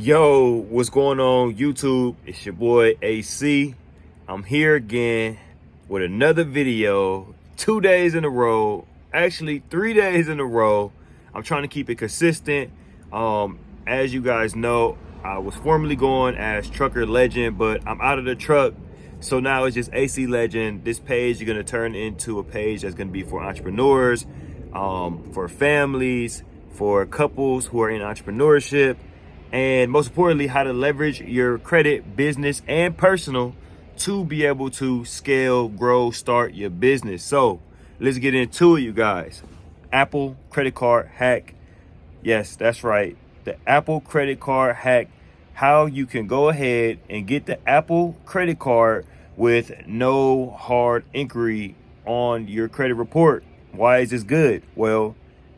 Yo, what's going on YouTube? It's your boy AC. I'm here again with another video, 2 days in a row, actually 3 days in a row. I'm trying to keep it consistent. As you guys know, I was formerly going as Trucker Legend, but I'm out of the truck. So now it's just AC Legend. This page, you're gonna turn into a page that's gonna be for entrepreneurs, for families, for couples who are in entrepreneurship, and most importantly, how to leverage your credit, business and personal, to be able to scale, grow, start your business. So let's get into it, you guys. Apple credit card hack. Yes, that's right. The Apple credit card hack. How you can go ahead and get the Apple credit card with no hard inquiry on your credit report. Why is this good? Well,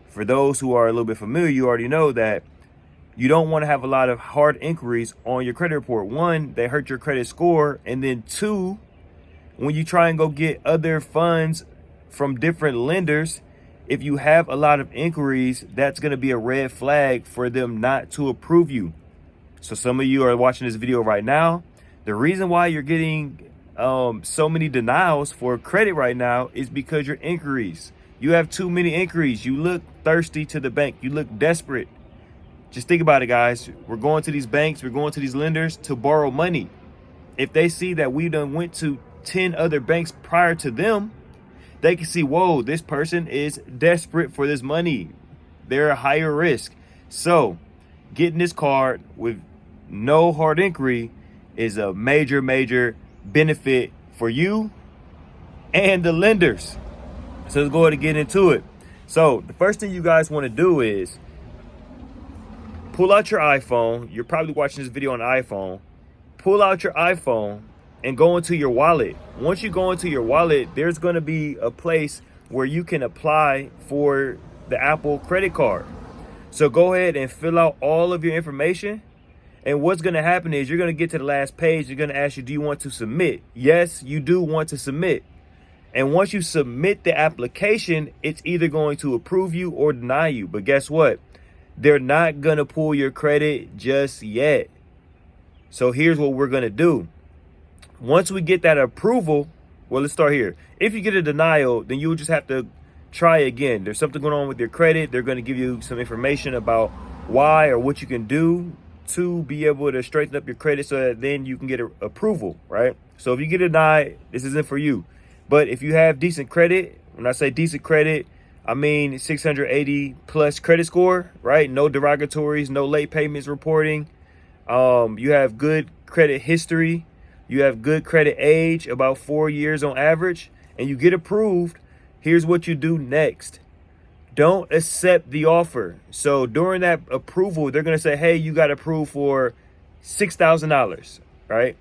for those who are a little bit familiar, you already know that you don't want to have a lot of hard inquiries on your credit report. One, they hurt your credit score. And then two, when you try and go get other funds from different lenders, if you have a lot of inquiries, that's going to be a red flag for them not to approve you. So some of you are watching this video right now. The reason why you're getting so many denials for credit right now is because your inquiries. You have too many inquiries. You look thirsty to the bank. You look desperate. Just think about it, guys. We're going to these banks, we're going to these lenders to borrow money. If they see that we done went to 10 other banks prior to them, they can see, whoa, this person is desperate for this money. They're a higher risk. So getting this card with no hard inquiry is a major, major benefit for you and the lenders. So let's go ahead and get into it. So the first thing you guys want to do is pull out your iPhone. You're probably watching this video on iPhone. Pull out your iPhone and go into your wallet. Once you go into your wallet, there's going to be a place where you can apply for the Apple credit card. So go ahead and fill out all of your information. And what's going to happen is you're going to get to the last page. You're going to ask you, do you want to submit? Yes, you do want to submit. And once you submit the application, it's either going to approve you or deny you. But guess what? They're not going to pull your credit just yet. So here's what we're going to do. Once we get that approval, well, let's start here. If you get a denial, then you just have to try again. There's something going on with your credit. They're going to give you some information about why or what you can do to be able to straighten up your credit so that then you can get approval, right? So if you get denied, this isn't for you. But if you have decent credit, when I say decent credit, I mean 680 plus credit score, right? No derogatories, no late payments reporting. You have good credit history. You have good credit age, about 4 years on average, and you get approved. Here's what you do next. Don't accept the offer. So during that approval, they're going to say, hey, you got approved for $6,000, right?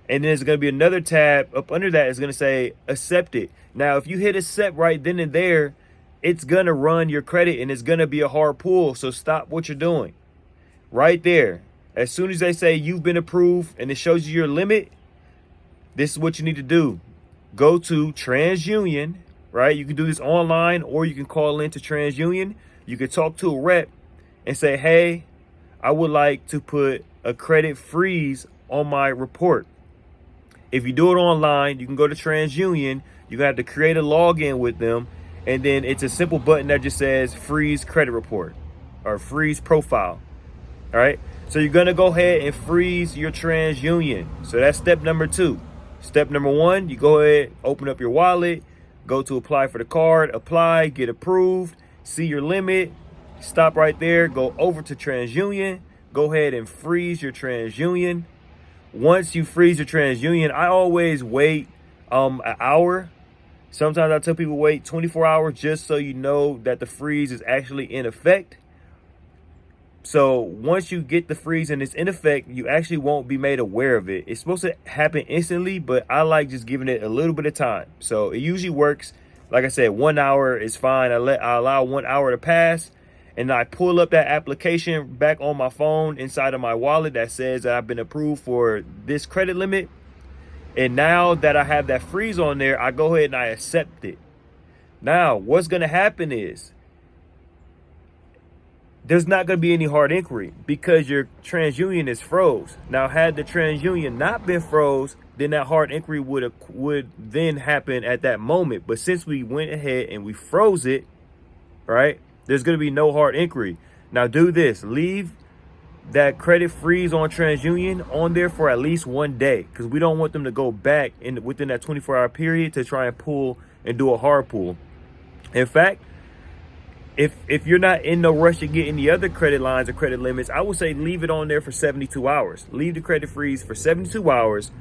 And then there's going to be another tab up under that is going to say accept it. Now, if you hit accept right then and there, it's going to run your credit and it's going to be a hard pull. So stop what you're doing right there. As soon as they say you've been approved and it shows you your limit, this is what you need to do. Go to TransUnion, right? You can do this online or you can call into TransUnion. You can talk to a rep and say, hey, I would like to put a credit freeze on my report. If you do it online, you can go to TransUnion. You're going to have to create a login with them. And then it's a simple button that just says freeze credit report or freeze profile. All right. So you're going to go ahead and freeze your TransUnion. So that's step number 2. Step number 1, you go ahead, open up your wallet, go to apply for the card, apply, get approved, see your limit, stop right there, go over to TransUnion, go ahead and freeze your TransUnion. Once you freeze your TransUnion, I always wait an hour. Sometimes I tell people wait 24 hours just so you know that the freeze is actually in effect. So once you get the freeze and it's in effect, you actually won't be made aware of it. It's supposed to happen instantly, but I like just giving it a little bit of time. So it usually works. Like I said, 1 hour is fine. I allow 1 hour to pass and I pull up that application back on my phone inside of my wallet that says that I've been approved for this credit limit. And now that I have that freeze on there, I go ahead and I accept it. Now, what's going to happen is there's not going to be any hard inquiry because your TransUnion is froze. Now, had the TransUnion not been froze, then that hard inquiry would then happen at that moment. But since we went ahead and we froze it, right, there's going to be no hard inquiry. Now, do this. Leave that credit freeze on TransUnion on there for at least 1 day, because we don't want them to go back within that 24-hour period to try and pull and do a hard pull. In fact, if you're not in no rush to get any other credit lines or credit limits, I would say leave it on there for 72 hours. Leave the credit freeze for 72 hours.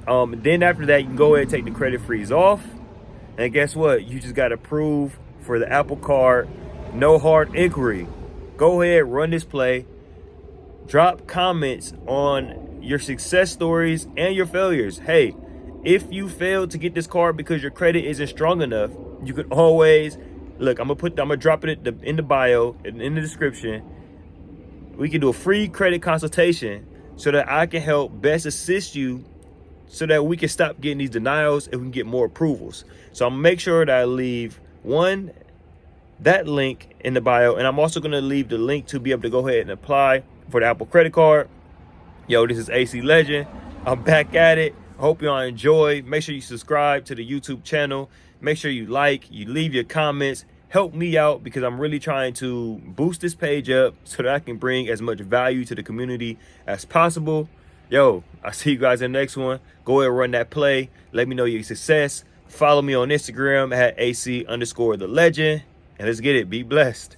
Then after that, you can go ahead and take the credit freeze off. And guess what? You just got to prove for the Apple Card, no hard inquiry. Go ahead, run this play. Drop comments on your success stories and your failures. Hey, if you failed to get this card because your credit isn't strong enough, you could always look. I'm gonna drop it in the bio and in the description. We can do a free credit consultation so that I can help best assist you, so that we can stop getting these denials and we can get more approvals. So I'm gonna make sure that I leave that link in the bio, and I'm also gonna leave the link to be able to go ahead and apply for the Apple credit card. Yo, this is AC Legend. I'm back at it. I hope y'all enjoy. Make sure you subscribe to the YouTube channel. Make sure you leave your comments. Help me out, because I'm really trying to boost this page up so that I can bring as much value to the community as possible. Yo, I'll see you guys in the next one. Go ahead and run that play. Let me know your success. Follow me on Instagram at AC_the legend. And let's get it. Be blessed.